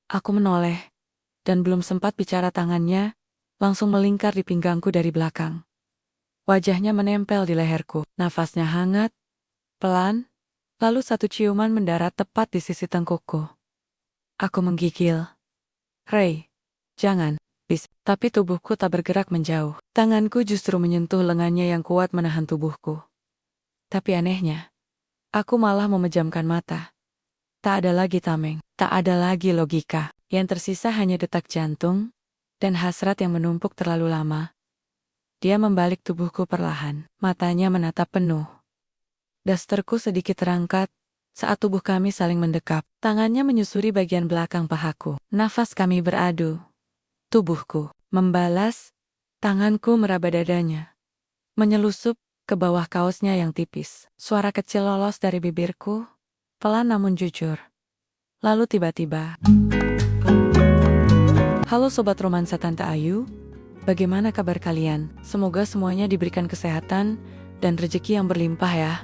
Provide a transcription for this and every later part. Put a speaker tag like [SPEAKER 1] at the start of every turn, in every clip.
[SPEAKER 1] Aku menoleh, dan belum sempat bicara tangannya, langsung melingkar di pinggangku dari belakang. Wajahnya menempel di leherku, nafasnya hangat, pelan, lalu satu ciuman mendarat tepat di sisi tengkukku. Aku menggigil. Ray, jangan, please. Tapi tubuhku tak bergerak menjauh. Tanganku justru menyentuh lengannya yang kuat menahan tubuhku. Tapi anehnya, aku malah memejamkan mata. Tak ada lagi tameng, tak ada lagi logika. Yang tersisa hanya detak jantung, dan hasrat yang menumpuk terlalu lama. Dia membalik tubuhku perlahan, matanya menatap penuh. Dasterku sedikit terangkat, saat tubuh kami saling mendekap. Tangannya menyusuri bagian belakang pahaku. Nafas kami beradu. Tubuhku membalas, tanganku meraba dadanya. Menyelusup ke bawah kaosnya yang tipis. Suara kecil lolos dari bibirku, pelan namun jujur. Lalu tiba-tiba. Halo Sobat Romansa Tante Ayu, bagaimana kabar kalian? Semoga semuanya diberikan kesehatan dan rezeki yang berlimpah ya.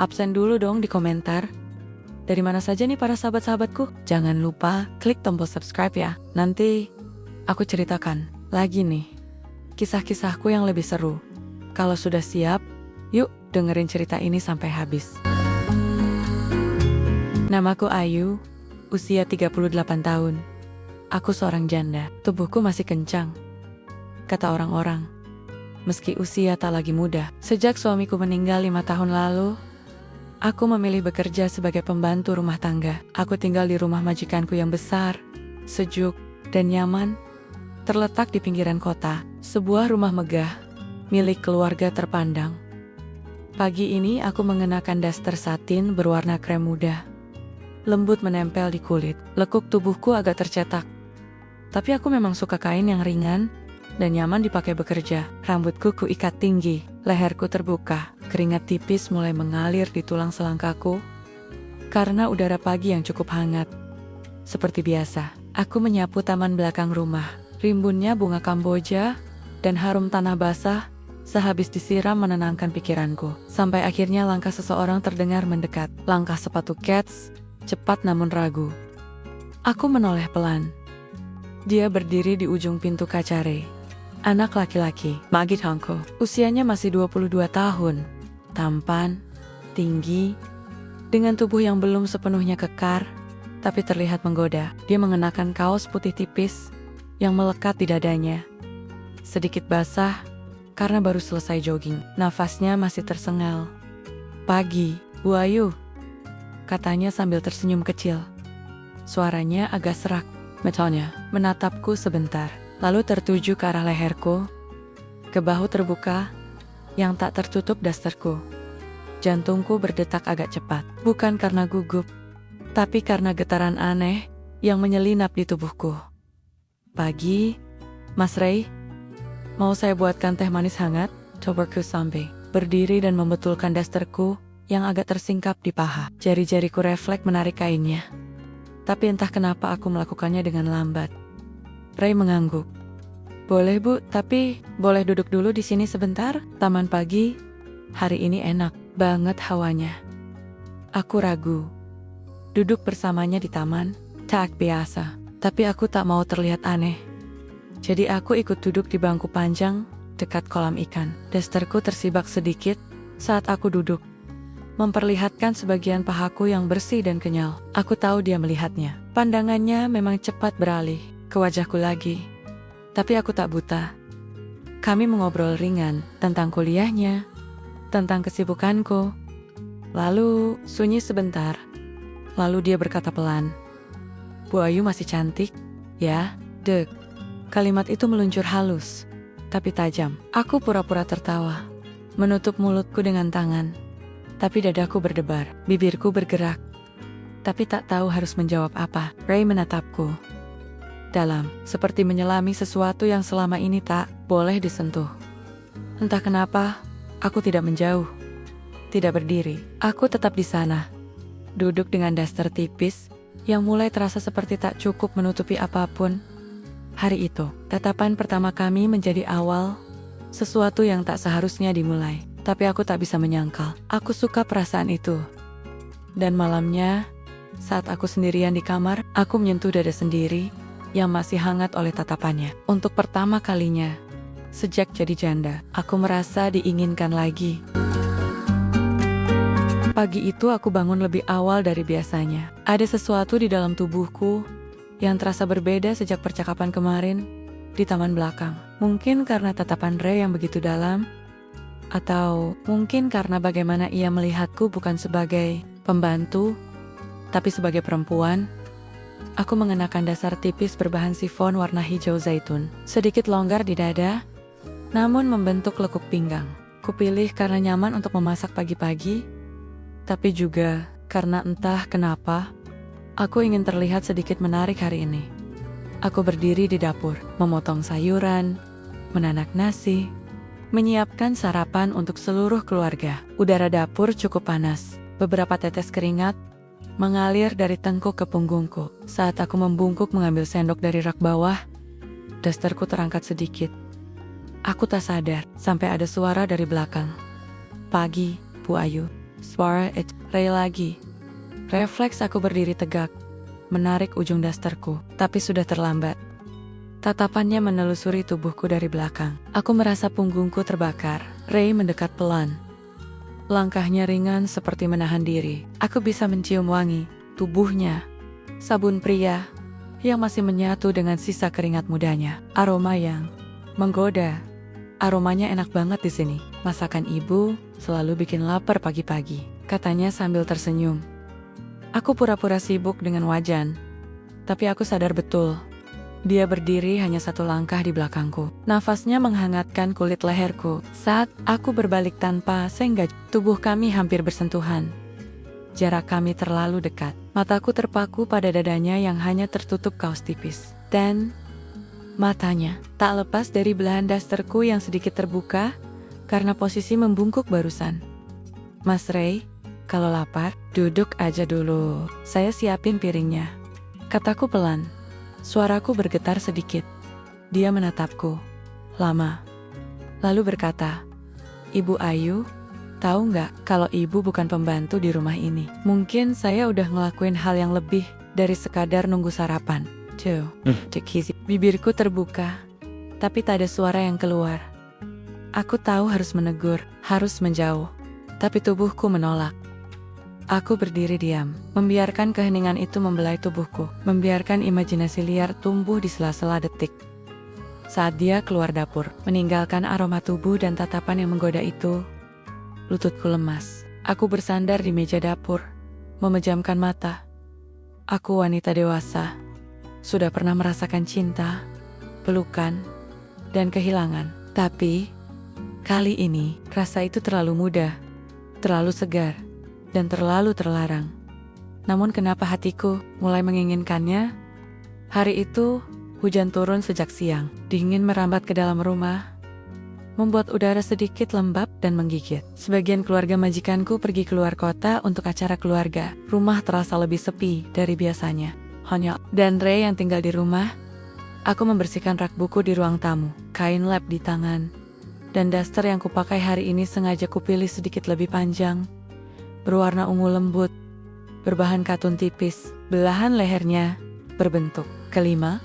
[SPEAKER 1] Absen dulu dong di komentar. Dari mana saja nih para sahabat-sahabatku? Jangan lupa klik tombol subscribe ya. Nanti aku ceritakan lagi nih kisah-kisahku yang lebih seru. Kalau sudah siap, yuk dengerin cerita ini sampai habis. Namaku Ayu, usia 38 tahun. Aku seorang janda, tubuhku masih kencang. Kata orang-orang, meski usia tak lagi muda. Sejak suamiku meninggal 5 tahun lalu, aku memilih bekerja sebagai pembantu rumah tangga. Aku tinggal di rumah majikanku yang besar, sejuk, dan nyaman, terletak di pinggiran kota. Sebuah rumah megah, milik keluarga terpandang. Pagi ini aku mengenakan daster satin berwarna krem muda. Lembut menempel di kulit, lekuk tubuhku agak tercetak. Tapi aku memang suka kain yang ringan dan nyaman dipakai bekerja. Rambutku kuikat tinggi, leherku terbuka, keringat tipis mulai mengalir di tulang selangkaku karena udara pagi yang cukup hangat. Seperti biasa, aku menyapu taman belakang rumah. Rimbunnya bunga kamboja dan harum tanah basah sehabis disiram menenangkan pikiranku. Sampai akhirnya langkah seseorang terdengar mendekat. Langkah sepatu kets, cepat namun ragu. Aku menoleh pelan. Dia berdiri di ujung pintu kacare. Anak laki-laki, Magit Hongko. Usianya masih 22 tahun. Tampan, tinggi, dengan tubuh yang belum sepenuhnya kekar, tapi terlihat menggoda. Dia mengenakan kaos putih tipis yang melekat di dadanya. Sedikit basah karena baru selesai jogging. Nafasnya masih tersengal. Pagi, Bu Ayu, katanya sambil tersenyum kecil. Suaranya agak serak. Matanya menatapku sebentar, lalu tertuju ke arah leherku, ke bahu terbuka yang tak tertutup dasterku. Jantungku berdetak agak cepat, bukan karena gugup, tapi karena getaran aneh yang menyelinap di tubuhku. Pagi, Mas Ray, mau saya buatkan teh manis hangat? Cobaku sampai berdiri dan membetulkan dasterku yang agak tersingkap di paha. Jari-jariku refleks menarik kainnya. Tapi entah kenapa aku melakukannya dengan lambat. Ray mengangguk. Boleh Bu, tapi boleh duduk dulu di sini sebentar? Taman pagi, hari ini enak banget hawanya. Aku ragu. Duduk bersamanya di taman, tak biasa. Tapi aku tak mau terlihat aneh. Jadi aku ikut duduk di bangku panjang, dekat kolam ikan. Dasterku tersibak sedikit saat aku duduk, memperlihatkan sebagian pahaku yang bersih dan kenyal. Aku tahu dia melihatnya. Pandangannya memang cepat beralih ke wajahku lagi. Tapi aku tak buta. Kami mengobrol ringan tentang kuliahnya, tentang kesibukanku. Lalu sunyi sebentar. Lalu dia berkata pelan, Bu Ayu masih cantik, ya? Dek. Kalimat itu meluncur halus, tapi tajam. Aku pura-pura tertawa, menutup mulutku dengan tangan. Tapi dadaku berdebar, bibirku bergerak. Tapi tak tahu harus menjawab apa. Ray menatapku dalam, seperti menyelami sesuatu yang selama ini tak boleh disentuh. Entah kenapa, aku tidak menjauh, tidak berdiri. Aku tetap di sana, duduk dengan daster tipis yang mulai terasa seperti tak cukup menutupi apapun. Hari itu, tatapan pertama kami menjadi awal sesuatu yang tak seharusnya dimulai. Tapi aku tak bisa menyangkal. Aku suka perasaan itu. Dan malamnya, Saat aku sendirian di kamar, aku menyentuh dada sendiri yang masih hangat oleh tatapannya. Untuk pertama kalinya, sejak jadi janda, aku merasa diinginkan lagi. Pagi itu aku bangun lebih awal dari biasanya. Ada sesuatu di dalam tubuhku yang terasa berbeda sejak percakapan kemarin di taman belakang. Mungkin karena tatapan Ray yang begitu dalam, atau mungkin karena bagaimana ia melihatku bukan sebagai pembantu, tapi sebagai perempuan. Aku mengenakan dasar tipis berbahan sifon warna hijau zaitun, sedikit longgar di dada, namun membentuk lekuk pinggang. Kupilih karena nyaman untuk memasak pagi-pagi, tapi juga karena entah kenapa, aku ingin terlihat sedikit menarik hari ini. Aku berdiri di dapur, memotong sayuran, menanak nasi, menyiapkan sarapan untuk seluruh keluarga. Udara dapur cukup panas, beberapa tetes keringat mengalir dari tengkuk ke punggungku. Saat aku membungkuk mengambil sendok dari rak bawah, dasterku terangkat sedikit. Aku tak sadar, sampai ada suara dari belakang. "Pagi, Bu Ayu." Suara Ray lagi. Refleks aku berdiri tegak, menarik ujung dasterku, tapi sudah terlambat. Tatapannya menelusuri tubuhku dari belakang. Aku merasa punggungku terbakar. Ray mendekat pelan. Langkahnya ringan seperti menahan diri. Aku bisa mencium wangi tubuhnya, sabun pria yang masih menyatu dengan sisa keringat mudanya. Aroma yang menggoda. Aromanya enak banget di sini. Masakan ibu selalu bikin lapar pagi-pagi, katanya sambil tersenyum. Aku pura-pura sibuk dengan wajan, tapi aku sadar betul. Dia berdiri hanya satu langkah di belakangku. Nafasnya menghangatkan kulit leherku. Saat aku berbalik tanpa sengaja, tubuh kami hampir bersentuhan. Jarak kami terlalu dekat. Mataku terpaku pada dadanya yang hanya tertutup kaos tipis. Dan matanya tak lepas dari belahan dasterku yang sedikit terbuka karena posisi membungkuk barusan. "Mas Ray, kalau lapar, duduk aja dulu. Saya siapin piringnya," kataku pelan. Suaraku bergetar sedikit. Dia menatapku lama, lalu berkata, "Ibu Ayu, tahu nggak kalau ibu bukan pembantu di rumah ini? Mungkin saya udah ngelakuin hal yang lebih dari sekadar nunggu sarapan." Tuh, bibirku terbuka, tapi tak ada suara yang keluar. Aku tahu harus menegur, harus menjauh, tapi tubuhku menolak. Aku berdiri diam, membiarkan keheningan itu membelai tubuhku, membiarkan imajinasi liar tumbuh di sela-sela detik. Saat dia keluar dapur, meninggalkan aroma tubuh dan tatapan yang menggoda itu, lututku lemas. Aku bersandar di meja dapur, memejamkan mata. Aku wanita dewasa, sudah pernah merasakan cinta, pelukan, dan kehilangan. Tapi, kali ini, rasa itu terlalu mudah, terlalu segar, dan terlalu terlarang. Namun kenapa hatiku mulai menginginkannya? Hari itu, hujan turun sejak siang. Dingin merambat ke dalam rumah, membuat udara sedikit lembab dan menggigit. Sebagian keluarga majikanku pergi keluar kota untuk acara keluarga. Rumah terasa lebih sepi dari biasanya. Hanya dan Ray yang tinggal di rumah. Aku membersihkan rak buku di ruang tamu, kain lap di tangan, dan daster yang kupakai hari ini sengaja kupilih sedikit lebih panjang, berwarna ungu lembut, berbahan katun tipis, belahan lehernya berbentuk kelima,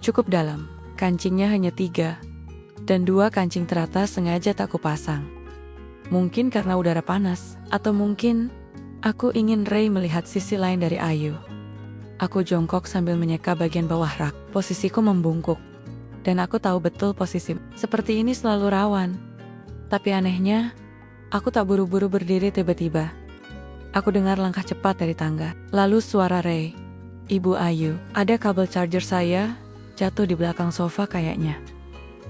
[SPEAKER 1] cukup dalam. Kancingnya hanya 3, dan 2 kancing teratas sengaja tak kupasang. Mungkin karena udara panas, atau mungkin aku ingin Ray melihat sisi lain dari Ayu. Aku jongkok sambil menyeka bagian bawah rak. Posisiku membungkuk, dan aku tahu betul posisi seperti ini selalu rawan. Tapi anehnya, aku tak buru-buru berdiri tiba-tiba. Aku dengar langkah cepat dari tangga. Lalu suara Ray. "Ibu Ayu, ada kabel charger saya jatuh di belakang sofa kayaknya.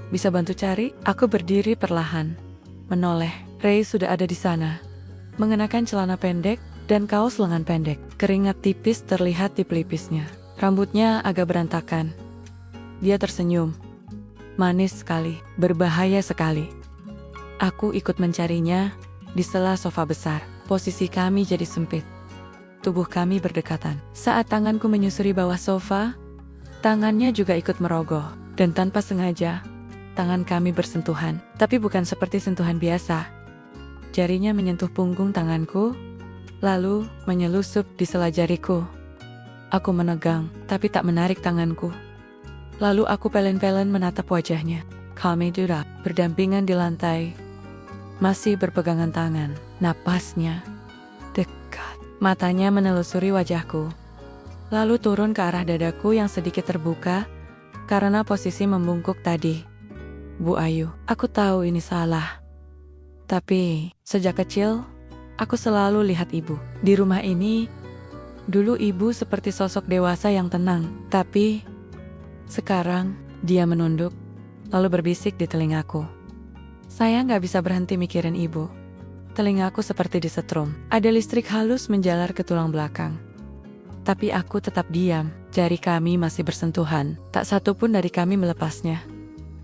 [SPEAKER 1] Bisa bantu cari?" Aku berdiri perlahan, menoleh. Ray sudah ada di sana, mengenakan celana pendek dan kaos lengan pendek. Keringat tipis terlihat di pelipisnya. Rambutnya agak berantakan. Dia tersenyum. Manis sekali, berbahaya sekali. Aku ikut mencarinya di sela sofa besar. Posisi kami jadi sempit. Tubuh kami berdekatan. Saat tanganku menyusuri bawah sofa, tangannya juga ikut merogoh. Dan tanpa sengaja, tangan kami bersentuhan. Tapi bukan seperti sentuhan biasa. Jarinya menyentuh punggung tanganku, lalu menyelusup di sela jariku. Aku menegang, tapi tak menarik tanganku. Lalu aku pelen-pelen menatap wajahnya. Kami duduk berdampingan di lantai, masih berpegangan tangan. Napasnya dekat, matanya menelusuri wajahku, lalu turun ke arah dadaku yang sedikit terbuka karena posisi membungkuk tadi. Bu Ayu, aku tahu ini salah. Tapi sejak kecil, aku selalu lihat ibu. Di rumah ini, dulu ibu seperti sosok dewasa yang tenang. Tapi sekarang dia menunduk, lalu berbisik di telingaku. Saya nggak bisa berhenti mikirin ibu. Telingaku seperti disetrum. Ada listrik halus menjalar ke tulang belakang. Tapi aku tetap diam. Jari kami masih bersentuhan. Tak satu pun dari kami melepasnya.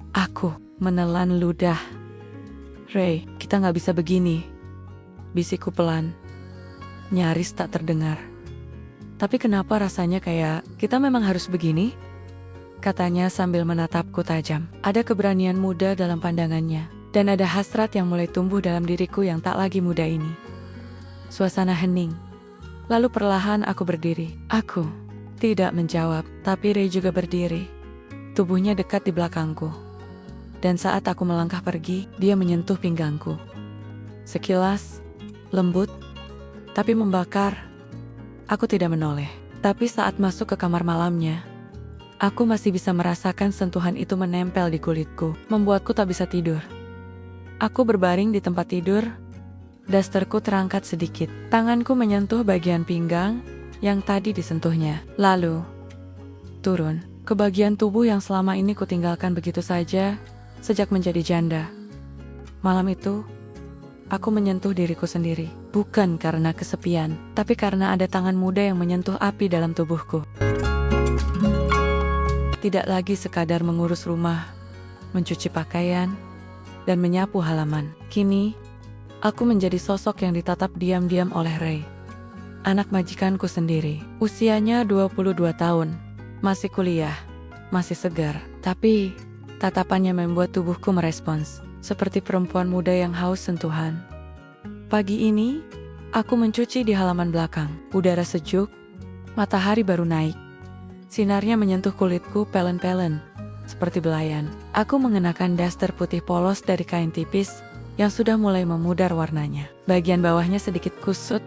[SPEAKER 1] Aku menelan ludah. Ray, kita nggak bisa begini. Bisikku pelan. Nyaris tak terdengar. Tapi kenapa rasanya kayak kita memang harus begini? Katanya sambil menatapku tajam. Ada keberanian muda dalam pandangannya. Dan ada hasrat yang mulai tumbuh dalam diriku yang tak lagi muda ini. Suasana hening. Lalu perlahan aku berdiri. Aku tidak menjawab, tapi Ray juga berdiri. Tubuhnya dekat di belakangku. Dan saat aku melangkah pergi, dia menyentuh pinggangku. Sekilas, lembut, tapi membakar. Aku tidak menoleh. Tapi saat masuk ke kamar malamnya, aku masih bisa merasakan sentuhan itu menempel di kulitku, membuatku tak bisa tidur. Aku berbaring di tempat tidur, dasterku terangkat sedikit. Tanganku menyentuh bagian pinggang yang tadi disentuhnya. Lalu, turun ke bagian tubuh yang selama ini kutinggalkan begitu saja sejak menjadi janda. Malam itu, aku menyentuh diriku sendiri. Bukan karena kesepian, tapi karena ada tangan muda yang menyentuh api dalam tubuhku. Tidak lagi sekadar mengurus rumah, mencuci pakaian, dan menyapu halaman. Kini, aku menjadi sosok yang ditatap diam-diam oleh Ray. Anak majikanku sendiri. Usianya 22 tahun. Masih kuliah. Masih segar. Tapi, tatapannya membuat tubuhku merespons. Seperti perempuan muda yang haus sentuhan. Pagi ini, aku mencuci di halaman belakang. Udara sejuk. Matahari baru naik. Sinarnya menyentuh kulitku pelen-pelen. Seperti belayan. Aku mengenakan daster putih polos dari kain tipis yang sudah mulai memudar warnanya. Bagian bawahnya sedikit kusut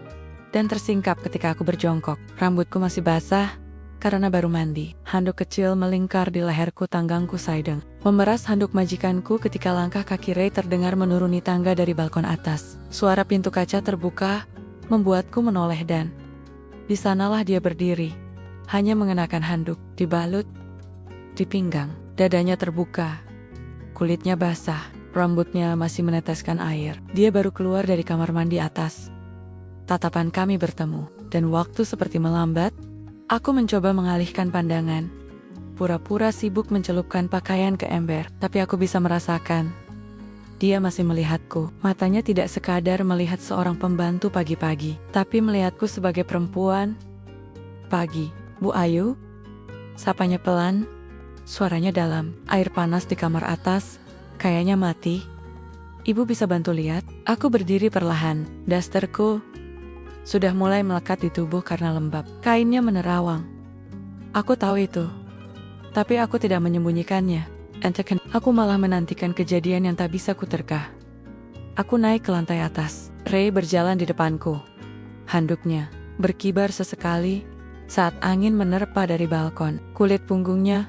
[SPEAKER 1] dan tersingkap ketika aku berjongkok. Rambutku masih basah karena baru mandi. Handuk kecil melingkar di leherku, tanggangku saideng. Memeras handuk majikanku ketika langkah kaki Ray terdengar menuruni tangga dari balkon atas. Suara pintu kaca terbuka membuatku menoleh dan di sanalah dia berdiri. Hanya mengenakan handuk, dibalut di pinggang. Dadanya terbuka, kulitnya basah, rambutnya masih meneteskan air. Dia baru keluar dari kamar mandi atas. Tatapan kami bertemu, dan waktu seperti melambat. Aku mencoba mengalihkan pandangan, pura-pura sibuk mencelupkan pakaian ke ember. Tapi aku bisa merasakan, dia masih melihatku. Matanya tidak sekadar melihat seorang pembantu pagi-pagi, tapi melihatku sebagai perempuan. Pagi, Bu Ayu? Sapanya pelan. Suaranya dalam. Air panas di kamar atas, kayaknya mati. Ibu bisa bantu lihat? Aku berdiri perlahan. Dasterku sudah mulai melekat di tubuh karena lembab. Kainnya menerawang. Aku tahu itu. Tapi aku tidak menyembunyikannya. Aku malah menantikan kejadian yang tak bisa kuterka. Aku naik ke lantai atas. Ray berjalan di depanku. Handuknya berkibar sesekali saat angin menerpa dari balkon. Kulit punggungnya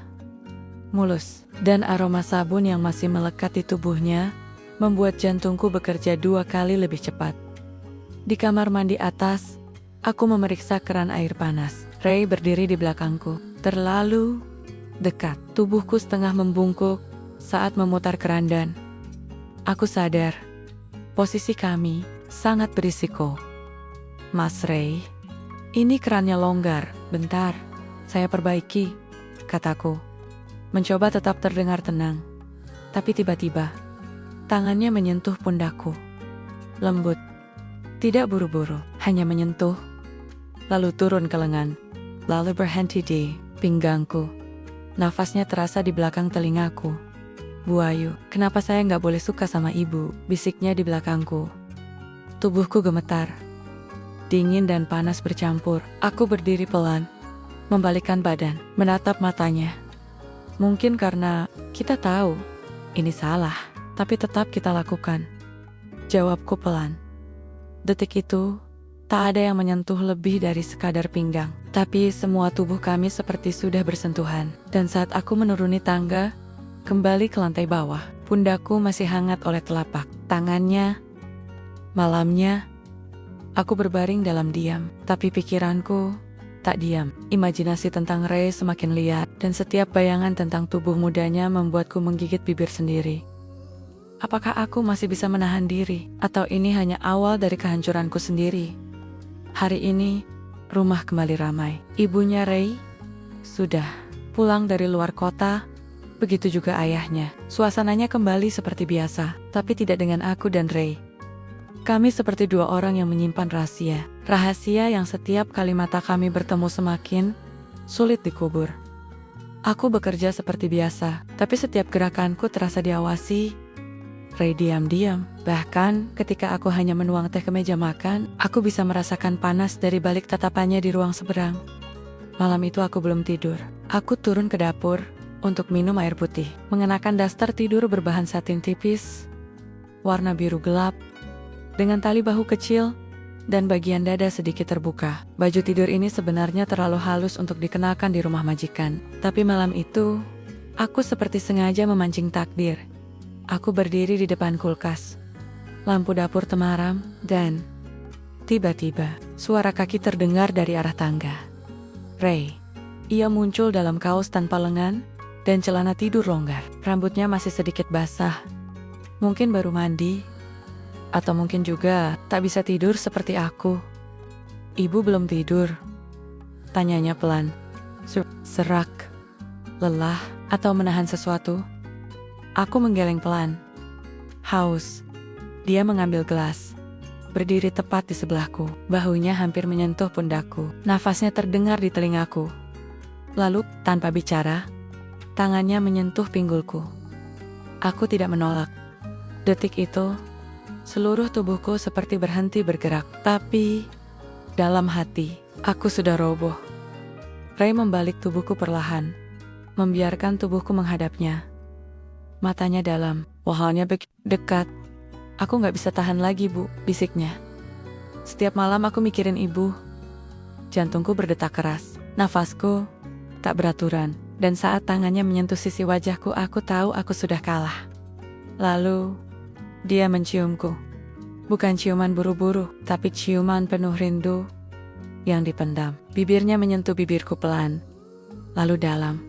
[SPEAKER 1] mulus, dan aroma sabun yang masih melekat di tubuhnya membuat jantungku bekerja 2 kali lebih cepat. Di kamar mandi atas, aku memeriksa keran air panas. Ray berdiri di belakangku, terlalu dekat. Tubuhku setengah membungkuk saat memutar keran dan aku sadar, posisi kami sangat berisiko. Mas Ray, ini kerannya longgar. Bentar, saya perbaiki, kataku. Mencoba tetap terdengar tenang. Tapi tiba-tiba, tangannya menyentuh pundakku. Lembut. Tidak buru-buru, hanya menyentuh. Lalu turun ke lengan. Lalu berhenti di pinggangku. Nafasnya terasa di belakang telingaku. Bu Ayu, kenapa saya nggak boleh suka sama ibu? Bisiknya di belakangku. Tubuhku gemetar. dingin dan panas bercampur. Aku berdiri pelan, membalikkan badan, menatap matanya. Mungkin karena kita tahu ini salah, tapi tetap kita lakukan. Jawabku pelan. Detik itu, tak ada yang menyentuh lebih dari sekadar pinggang. Tapi semua tubuh kami seperti sudah bersentuhan. Dan saat aku menuruni tangga, kembali ke lantai bawah, pundakku masih hangat oleh telapak tangannya. Malamnya, aku berbaring dalam diam, tapi pikiranku tak diam. Imajinasi tentang Ray semakin liar, dan setiap bayangan tentang tubuh mudanya membuatku menggigit bibir sendiri. Apakah aku masih bisa menahan diri, atau ini hanya awal dari kehancuranku sendiri? Hari ini, rumah kembali ramai. Ibunya Ray sudah pulang dari luar kota, begitu juga ayahnya. Suasananya kembali seperti biasa, tapi tidak dengan aku dan Ray. Kami seperti dua orang yang menyimpan rahasia. Rahasia yang setiap kali mata kami bertemu semakin sulit dikubur. Aku bekerja seperti biasa, tapi setiap gerakanku terasa diawasi. Ray diam-diam. Bahkan ketika aku hanya menuang teh ke meja makan, aku bisa merasakan panas dari balik tatapannya di ruang seberang. Malam itu aku belum tidur. Aku turun ke dapur untuk minum air putih, mengenakan daster tidur berbahan satin tipis, warna biru gelap, dengan tali bahu kecil, dan bagian dada sedikit terbuka. Baju tidur ini sebenarnya terlalu halus untuk dikenakan di rumah majikan. Tapi malam itu, aku seperti sengaja memancing takdir. Aku berdiri di depan kulkas. Lampu dapur temaram, dan tiba-tiba, suara kaki terdengar dari arah tangga. Ray. Ia muncul dalam kaos tanpa lengan, dan celana tidur longgar. Rambutnya masih sedikit basah. Mungkin baru mandi. Atau mungkin juga tak bisa tidur seperti aku. Ibu belum tidur? Tanyanya pelan. Serak, lelah, atau menahan sesuatu? Aku menggeleng pelan. Haus. Dia mengambil gelas. Berdiri tepat di sebelahku. Bahunya hampir menyentuh pundakku. Nafasnya terdengar di telingaku. Lalu, tanpa bicara, tangannya menyentuh pinggulku. Aku tidak menolak. Detik itu, seluruh tubuhku seperti berhenti bergerak, tapi dalam hati, aku sudah roboh. Ray membalik tubuhku perlahan, membiarkan tubuhku menghadapnya. Matanya dalam, wajahnya dekat. Aku gak bisa tahan lagi, Bu, bisiknya. Setiap malam aku mikirin ibu. Jantungku berdetak keras, nafasku tak beraturan, dan saat tangannya menyentuh sisi wajahku, aku tahu aku sudah kalah. Lalu, dia menciumku. Bukan ciuman buru-buru, tapi ciuman penuh rindu yang dipendam. Bibirnya menyentuh bibirku pelan, lalu dalam.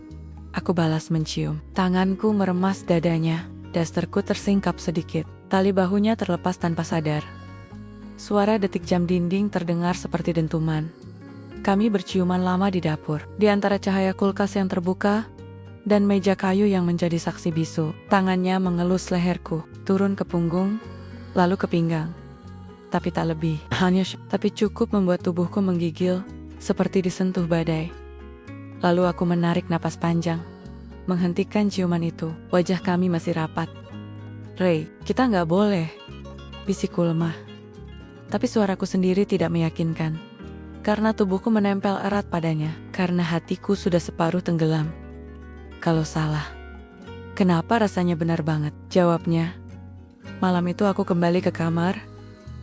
[SPEAKER 1] Aku balas mencium. Tanganku meremas dadanya, dasterku tersingkap sedikit. Tali bahunya terlepas tanpa sadar. Suara detik jam dinding terdengar seperti dentuman. Kami berciuman lama di dapur, di antara cahaya kulkas yang terbuka dan meja kayu yang menjadi saksi bisu. Tangannya mengelus leherku, turun ke punggung, lalu ke pinggang. Tapi tak lebih, tapi cukup membuat tubuhku menggigil, seperti disentuh badai. Lalu aku menarik napas panjang, menghentikan ciuman itu. Wajah kami masih rapat. Ray, kita nggak boleh, bisikku lemah. Tapi suaraku sendiri tidak meyakinkan. Karena tubuhku menempel erat padanya, karena hatiku sudah separuh tenggelam. Kalau salah, kenapa rasanya benar banget? Jawabnya, malam itu aku kembali ke kamar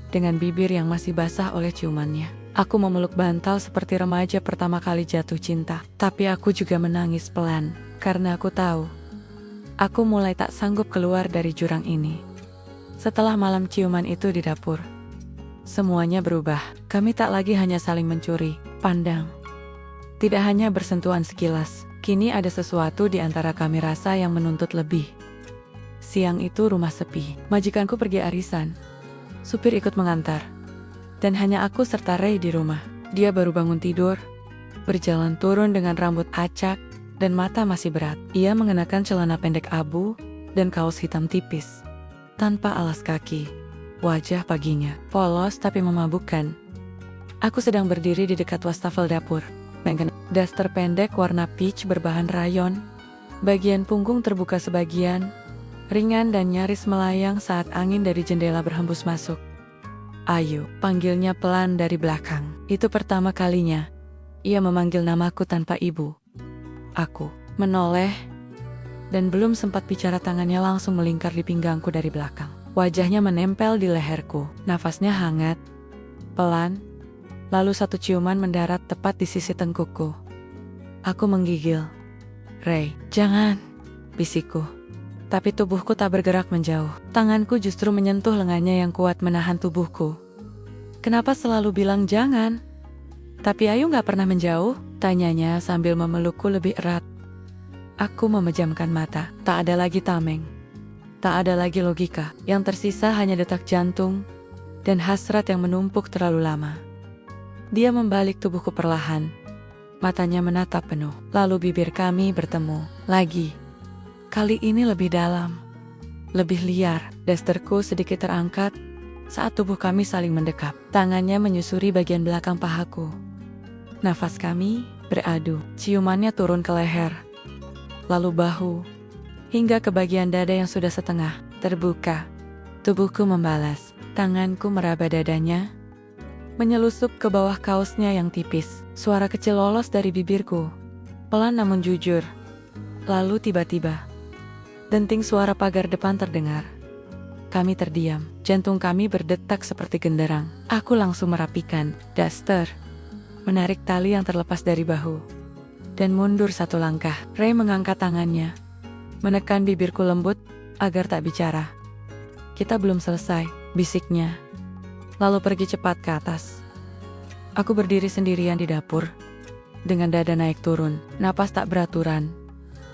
[SPEAKER 1] dengan bibir yang masih basah oleh ciumannya. Aku memeluk bantal seperti remaja pertama kali jatuh cinta. Tapi aku juga menangis pelan, karena aku tahu, aku mulai tak sanggup keluar dari jurang ini. Setelah malam ciuman itu di dapur, semuanya berubah. Kami tak lagi hanya saling mencuri pandang. Tidak hanya bersentuhan sekilas. Kini ada sesuatu di antara kami rasa yang menuntut lebih. Siang itu rumah sepi. Majikanku pergi arisan. Supir ikut mengantar. Dan hanya aku serta Ray di rumah. Dia baru bangun tidur, berjalan turun dengan rambut acak dan mata masih berat. Ia mengenakan celana pendek abu dan kaos hitam tipis, tanpa alas kaki. Wajah paginya polos tapi memabukkan. Aku sedang berdiri di dekat wastafel dapur. Daster pendek warna peach berbahan rayon. Bagian punggung terbuka sebagian, ringan dan nyaris melayang saat angin dari jendela berhembus masuk. Ayu, panggilnya pelan dari belakang. Itu pertama kalinya ia memanggil namaku tanpa ibu. Aku menoleh dan belum sempat bicara tangannya langsung melingkar di pinggangku dari belakang. Wajahnya menempel di leherku, nafasnya hangat, pelan, lalu satu ciuman mendarat tepat di sisi tengkukku. Aku menggigil. "Ray, jangan," bisikku. Tapi tubuhku tak bergerak menjauh. Tanganku justru menyentuh lengannya yang kuat menahan tubuhku. "Kenapa selalu bilang jangan? Tapi Ayu gak pernah menjauh?" tanyanya sambil memelukku lebih erat. Aku memejamkan mata. Tak ada lagi tameng. Tak ada lagi logika. Yang tersisa hanya detak jantung dan hasrat yang menumpuk terlalu lama. Dia membalik tubuhku perlahan. Matanya menatap penuh. Lalu bibir kami bertemu lagi. Kali ini lebih dalam, lebih liar. Dasterku sedikit terangkat saat tubuh kami saling mendekap. Tangannya menyusuri bagian belakang pahaku. Nafas kami beradu. Ciumannya turun ke leher, lalu bahu, hingga ke bagian dada yang sudah setengah terbuka. Tubuhku membalas. Tanganku meraba dadanya, menyelusup ke bawah kaosnya yang tipis. Suara kecil lolos dari bibirku, pelan namun jujur. Lalu tiba-tiba denting suara pagar depan terdengar. Kami terdiam, jantung kami berdetak seperti genderang. Aku langsung merapikan daster, menarik tali yang terlepas dari bahu, dan mundur satu langkah. Ray mengangkat tangannya, menekan bibirku lembut agar tak bicara. "Kita belum selesai," bisiknya, lalu pergi cepat ke atas. Aku berdiri sendirian di dapur, dengan dada naik turun, napas tak beraturan,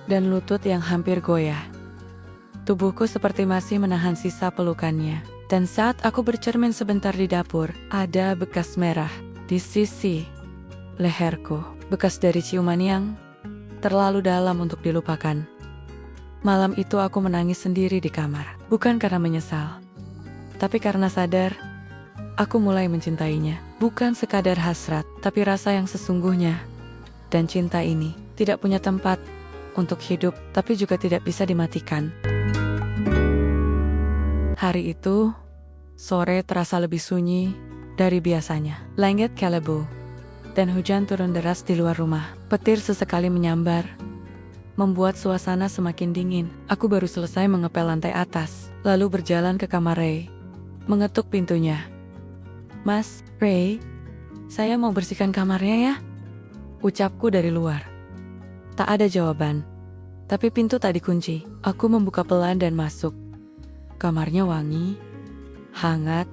[SPEAKER 1] dan lutut yang hampir goyah. Tubuhku seperti masih menahan sisa pelukannya. Dan saat aku bercermin sebentar di dapur, ada bekas merah di sisi leherku. Bekas dari ciuman yang terlalu dalam untuk dilupakan. Malam itu aku menangis sendiri di kamar. Bukan karena menyesal, tapi karena sadar aku mulai mencintainya. Bukan sekadar hasrat, tapi rasa yang sesungguhnya. Dan cinta ini tidak punya tempat untuk hidup, tapi juga tidak bisa dimatikan. Hari itu, sore terasa lebih sunyi dari biasanya. Langit kelebu, dan hujan turun deras di luar rumah. Petir sesekali menyambar, membuat suasana semakin dingin. Aku baru selesai mengepel lantai atas, lalu berjalan ke kamar Ray, mengetuk pintunya. "Mas, Ray, saya mau bersihkan kamarnya ya," ucapku dari luar. Tak ada jawaban, tapi pintu tak dikunci. Aku membuka pelan dan masuk. Kamarnya wangi, hangat,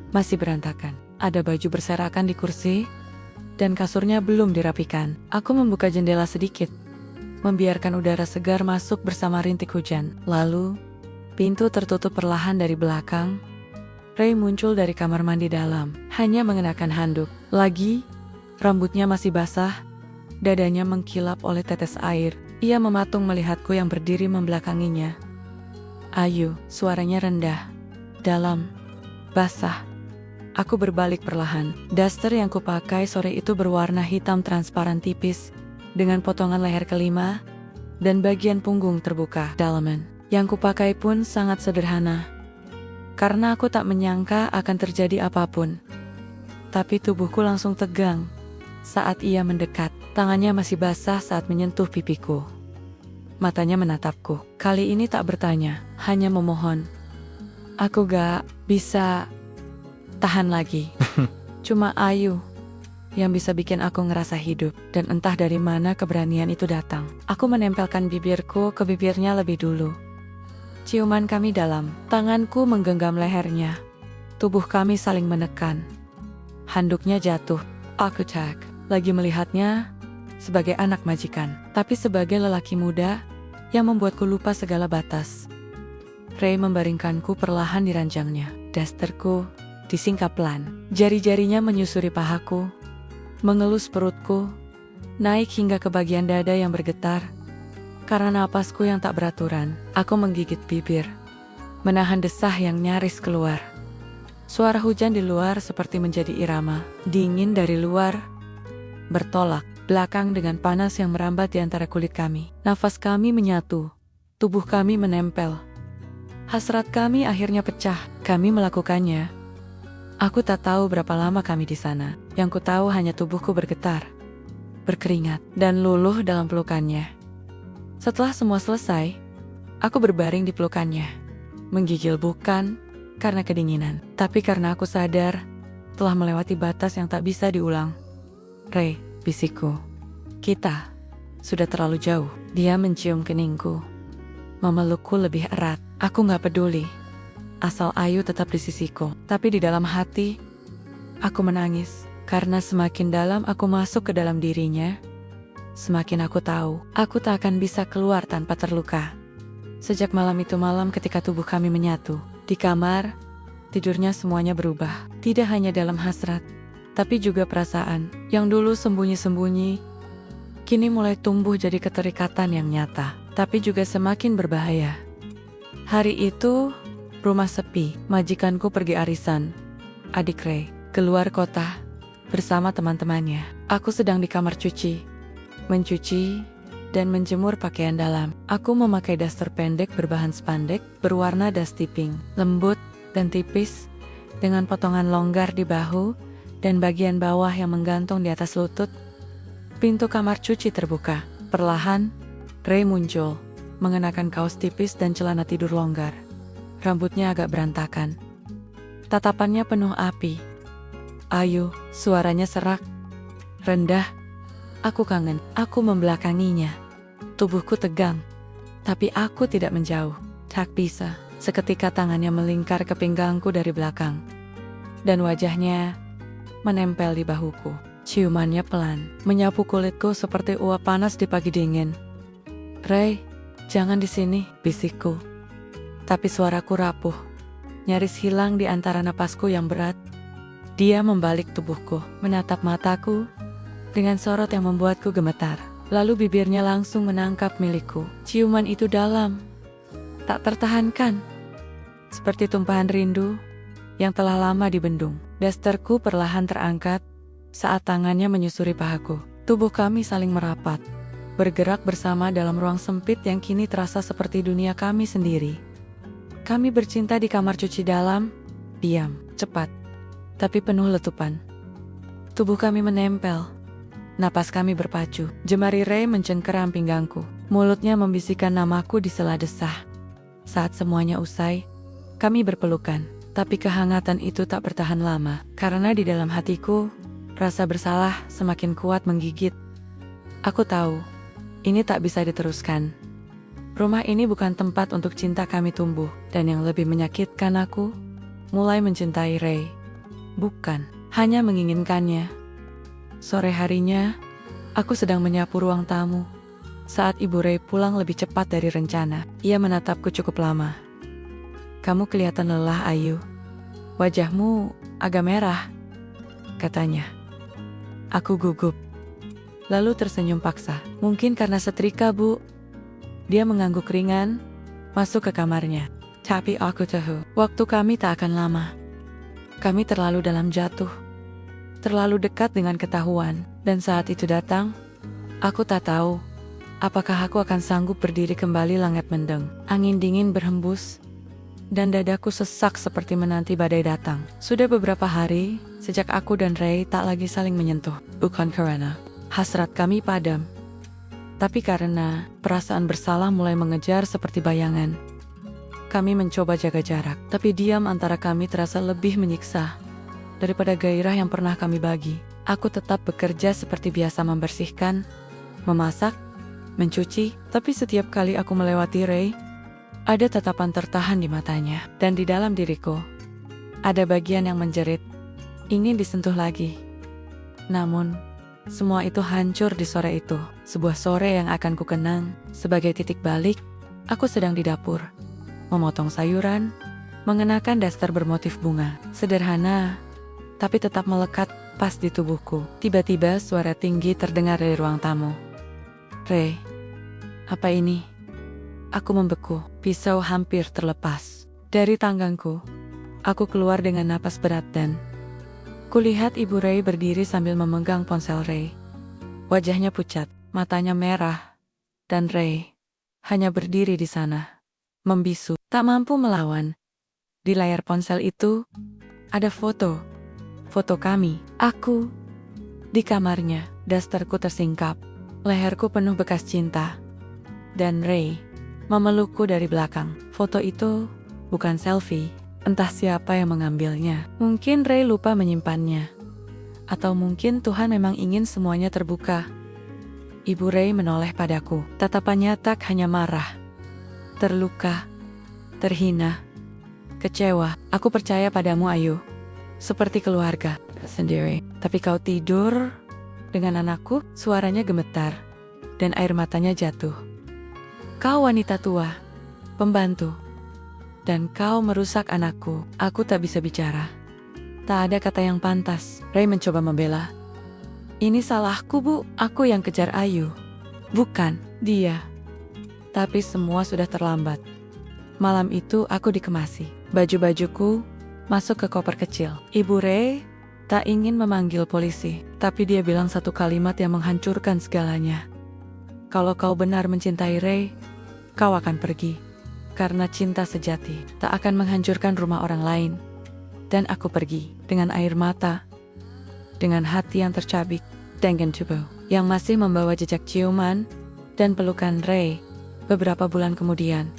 [SPEAKER 1] masih berantakan. Ada baju berserakan di kursi, dan kasurnya belum dirapikan. Aku membuka jendela sedikit, membiarkan udara segar masuk bersama rintik hujan. Lalu, pintu tertutup perlahan dari belakang. Ray muncul dari kamar mandi dalam, hanya mengenakan handuk. Lagi, rambutnya masih basah, dadanya mengkilap oleh tetes air. Ia mematung melihatku yang berdiri membelakanginya. "Ayu," suaranya rendah, dalam, basah. Aku berbalik perlahan. Daster yang kupakai sore itu berwarna hitam transparan tipis, dengan potongan leher kelima, dan bagian punggung terbuka dalaman. Yang kupakai pun sangat sederhana, karena aku tak menyangka akan terjadi apapun. Tapi tubuhku langsung tegang saat ia mendekat. Tangannya masih basah saat menyentuh pipiku. Matanya menatapku. Kali ini tak bertanya, hanya memohon. Aku gak bisa tahan lagi. Cuma Ayu yang bisa bikin aku ngerasa hidup. Dan entah dari mana keberanian itu datang. Aku menempelkan bibirku ke bibirnya lebih dulu. Ciuman kami dalam. Tanganku menggenggam lehernya. Tubuh kami saling menekan. Handuknya jatuh. Aku tak lagi melihatnya sebagai anak majikan, tapi sebagai lelaki muda yang membuatku lupa segala batas. Ray membaringkanku perlahan di ranjangnya. Dasterku disingkap pelan. Jari-jarinya menyusuri pahaku, mengelus perutku, naik hingga ke bagian dada yang bergetar. Karena napasku yang tak beraturan, aku menggigit bibir, menahan desah yang nyaris keluar. Suara hujan di luar seperti menjadi irama, dingin dari luar, bertolak belakang dengan panas yang merambat di antara kulit kami. Nafas kami menyatu, tubuh kami menempel. Hasrat kami akhirnya pecah. Kami melakukannya Aku tak tahu berapa lama kami di sana. Yang ku tahu hanya tubuhku bergetar, berkeringat, dan luluh dalam pelukannya. Setelah semua selesai, aku berbaring di pelukannya. Menggigil bukan karena kedinginan, tapi karena aku sadar telah melewati batas yang tak bisa diulang. Ray, bisikku. Kita sudah terlalu jauh. Dia mencium keningku, memelukku lebih erat. Aku gak peduli, asal Ayu tetap di sisiku. Tapi di dalam hati, aku menangis. Karena semakin dalam aku masuk ke dalam dirinya, semakin aku tahu, aku tak akan bisa keluar tanpa terluka. Sejak malam itu malam ketika tubuh kami menyatu, di kamar, tidurnya semuanya berubah. Tidak hanya dalam hasrat, tapi juga perasaan yang dulu sembunyi-sembunyi, kini mulai tumbuh jadi keterikatan yang nyata, tapi juga semakin berbahaya. Hari itu, rumah sepi, majikanku pergi arisan. Adik Ray keluar kota bersama teman-temannya. Aku sedang di kamar cuci, mencuci dan menjemur pakaian dalam. Aku memakai daster pendek berbahan spandek berwarna dusty pink, lembut dan tipis, dengan potongan longgar di bahu dan bagian bawah yang menggantung di atas lutut. Pintu kamar cuci terbuka. Perlahan, Ray muncul, mengenakan kaos tipis dan celana tidur longgar. Rambutnya agak berantakan. Tatapannya penuh api. Ayu, suaranya serak, rendah. Aku kangen. Aku membelakanginya. Tubuhku tegang, tapi aku tidak menjauh. Tak bisa. Seketika tangannya melingkar ke pinggangku dari belakang, dan wajahnya menempel di bahuku. Ciumannya pelan, menyapu kulitku seperti uap panas di pagi dingin. Ray, jangan di sini, bisikku. Tapi suaraku rapuh, nyaris hilang di antara napasku yang berat. Dia membalik tubuhku, menatap mataku dengan sorot yang membuatku gemetar. Lalu bibirnya langsung menangkap milikku. Ciuman itu dalam, tak tertahankan, seperti tumpahan rindu yang telah lama dibendung. Dasterku perlahan terangkat saat tangannya menyusuri pahaku. Tubuh kami saling merapat, bergerak bersama dalam ruang sempit yang kini terasa seperti dunia kami sendiri. Kami bercinta di kamar cuci dalam, diam, cepat, tapi penuh letupan. Tubuh kami menempel, napas kami berpacu. Jemari Ray mencengkeram pinggangku, mulutnya membisikkan namaku di sela desah. Saat semuanya usai, kami berpelukan, tapi kehangatan itu tak bertahan lama, karena di dalam hatiku, rasa bersalah semakin kuat menggigit. Aku tahu, ini tak bisa diteruskan. Rumah ini bukan tempat untuk cinta kami tumbuh, dan yang lebih menyakitkan aku, mulai mencintai Ray. Bukan, hanya menginginkannya. Sore harinya, aku sedang menyapu ruang tamu. Saat Ibu Ray pulang lebih cepat dari rencana, ia menatapku cukup lama. Kamu kelihatan lelah, Ayu. Wajahmu agak merah, katanya. Aku gugup, lalu tersenyum paksa. Mungkin karena setrika, Bu. Dia mengangguk ringan, masuk ke kamarnya. Tapi aku tahu, waktu kami tak akan lama. Kami terlalu dalam jatuh, terlalu dekat dengan ketahuan. Dan saat itu datang, aku tak tahu apakah aku akan sanggup berdiri kembali. Langit mendung, angin dingin berhembus, dan dadaku sesak seperti menanti badai datang. Sudah beberapa hari sejak aku dan Ray tak lagi saling menyentuh. Bukan karena hasrat kami padam, tapi karena perasaan bersalah mulai mengejar seperti bayangan. Kami mencoba jaga jarak, tapi diam antara kami terasa lebih menyiksa daripada gairah yang pernah kami bagi. Aku tetap bekerja seperti biasa, membersihkan, memasak, mencuci, tapi setiap kali aku melewati Ray, ada tatapan tertahan di matanya. Dan di dalam diriku, ada bagian yang menjerit, ingin disentuh lagi. Namun, semua itu hancur di sore itu. Sebuah sore yang akan kukenang sebagai titik balik. Aku sedang di dapur, memotong sayuran, mengenakan daster bermotif bunga. Sederhana, tapi tetap melekat pas di tubuhku. Tiba-tiba suara tinggi terdengar dari ruang tamu. Ray, apa ini? Aku membeku, pisau hampir terlepas dari tanganku. Aku keluar dengan napas berat dan kulihat Ibu Ray berdiri sambil memegang ponsel Ray. Wajahnya pucat, matanya merah, dan Ray hanya berdiri di sana, membisu, tak mampu melawan. Di layar ponsel itu, ada foto Foto kami, aku, di kamarnya, dasterku tersingkap, leherku penuh bekas cinta. Dan Ray memelukku dari belakang. Foto itu bukan selfie, entah siapa yang mengambilnya. Mungkin Ray lupa menyimpannya. Atau mungkin Tuhan memang ingin semuanya terbuka. Ibu Ray menoleh padaku, tatapannya tak hanya marah, terluka, terhina, kecewa. Aku percaya padamu, Ayu. Seperti keluarga sendiri. Tapi kau tidur dengan anakku, suaranya gemetar, dan air matanya jatuh. Kau wanita tua, pembantu, dan kau merusak anakku. Aku tak bisa bicara. Tak ada kata yang pantas. Ray mencoba membela. Ini salahku, Bu. Aku yang kejar Ayu. Bukan dia. Tapi semua sudah terlambat. Malam itu aku dikemasi. Baju-bajuku masuk ke koper kecil. Ibu Ray tak ingin memanggil polisi, tapi dia bilang satu kalimat yang menghancurkan segalanya. Kalau kau benar mencintai Ray, kau akan pergi. Karena cinta sejati tak akan menghancurkan rumah orang lain. Dan aku pergi dengan air mata, dengan hati yang tercabik, dengan tubuh yang masih membawa jejak ciuman dan pelukan Ray. Beberapa bulan kemudian,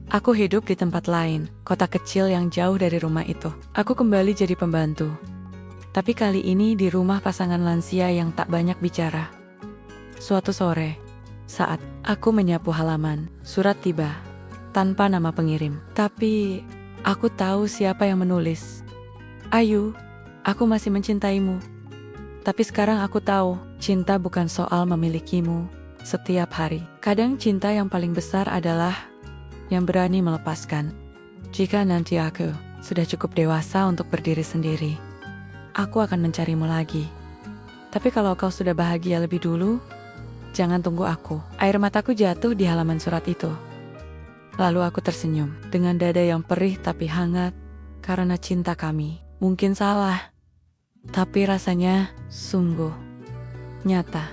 [SPEAKER 1] aku hidup di tempat lain, kota kecil yang jauh dari rumah itu. Aku kembali jadi pembantu. Tapi kali ini di rumah pasangan lansia yang tak banyak bicara. Suatu sore, saat aku menyapu halaman, surat tiba, tanpa nama pengirim. Tapi aku tahu siapa yang menulis. Ayu, aku masih mencintaimu. Tapi sekarang aku tahu, cinta bukan soal memilikimu setiap hari. Kadang cinta yang paling besar adalah yang berani melepaskan. Jika nanti aku sudah cukup dewasa untuk berdiri sendiri, aku akan mencarimu lagi. Tapi kalau kau sudah bahagia lebih dulu, jangan tunggu aku. Air mataku jatuh di halaman surat itu. Lalu aku tersenyum dengan dada yang perih tapi hangat, karena cinta kami mungkin salah, tapi rasanya sungguh nyata.